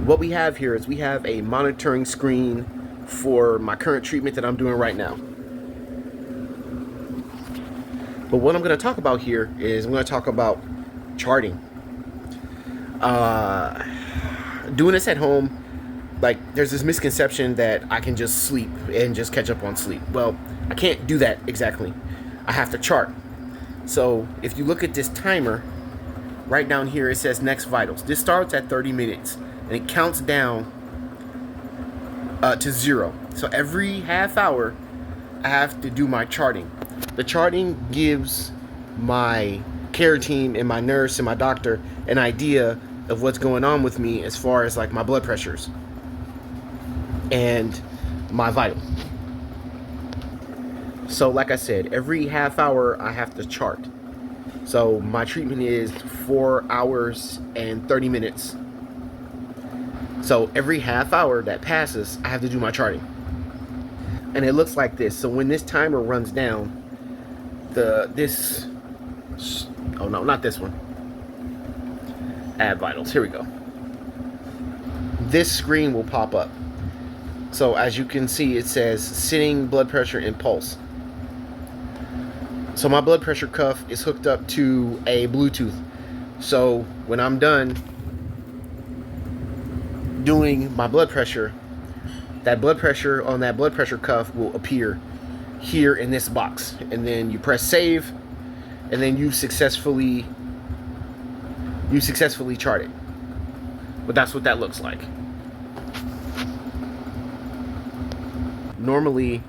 What we have here is we have a monitoring screen for my current treatment that I'm doing right now. But what I'm going to talk about here is I'm going to talk about charting. Doing this at home, like there's this misconception that I can just sleep and just catch up on sleep. Well, I can't do that exactly. I have to chart. So if you look at this timer, right down here it says next vitals. This starts at 30 minutes and it counts down to 0. So every half hour I have to do my charting. The charting gives my care team and my nurse and my doctor an idea of what's going on with me as far as like my blood pressures and my vitals. So like I said, every half hour I have to chart. So my treatment is 4 hours and 30 minutes. So every half hour that passes, I have to do my charting. And it looks like this. So when this timer runs down, oh no, not this one. Add vitals, here we go. This screen will pop up. So as you can see, it says sitting blood pressure and pulse. So my blood pressure cuff is hooked up to a Bluetooth. So when I'm done doing my blood pressure, that blood pressure on that blood pressure cuff will appear here in this box. And then you press save, and then you successfully chart it. But that's what that looks like. Normally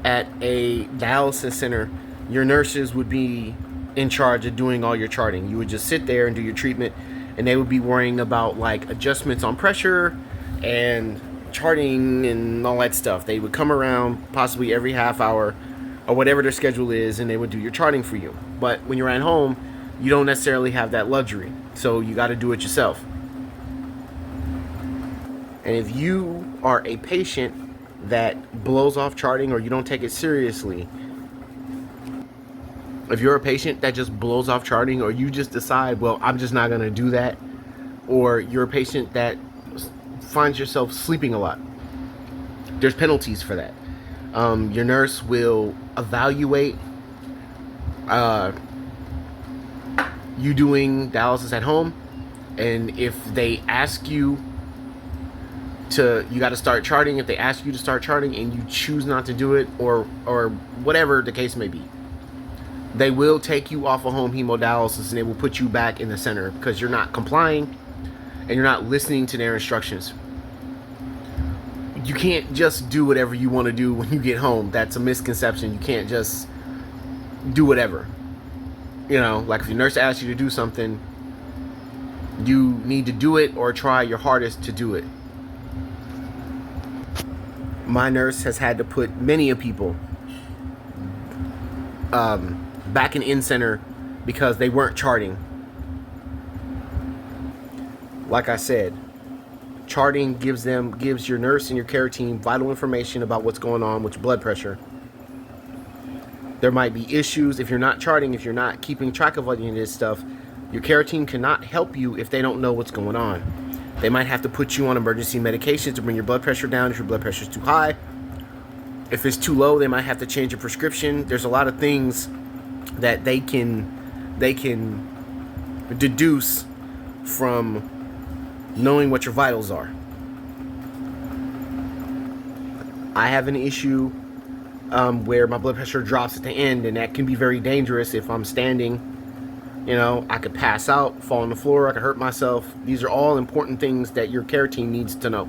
at a dialysis center, your nurses would be in charge of doing all your charting. You would just sit there and do your treatment, and they would be worrying about like adjustments on pressure and charting and all that stuff. They would come around possibly every half hour or whatever their schedule is, and they would do your charting for you. But when you're at home, you don't necessarily have that luxury, so you got to do it yourself. And if you are a patient that blows off charting or you don't take it seriously, if you're a patient that just blows off charting, or you just decide, well, I'm just not going to do that, or you're a patient that finds yourself sleeping a lot, there's penalties for that. Your nurse will evaluate you doing dialysis at home, and if they ask you got to start charting. If they ask you to start charting and you choose not to do it, or whatever the case may be, they will take you off of home hemodialysis and they will put you back in the center because you're not complying and you're not listening to their instructions. You can't just do whatever you want to do when you get home. That's a misconception. You can't just do whatever. You know, like if your nurse asks you to do something, you need to do it or try your hardest to do it. My nurse has had to put many of people back in center because they weren't charting. Like I said, charting gives your nurse and your care team vital information about what's going on with your blood pressure. There might be issues if you're not charting, if you're not keeping track of any of this stuff. Your care team cannot help you if they don't know what's going on. They might have to put you on emergency medications to bring your blood pressure down if your blood pressure is too high. If it's too low, they might have to change your prescription. There's a lot of things that they can deduce from knowing what your vitals are. I have an issue where my blood pressure drops at the end, and that can be very dangerous if I'm standing. You know, I could pass out, fall on the floor, I could hurt myself. These are all important things that your care team needs to know.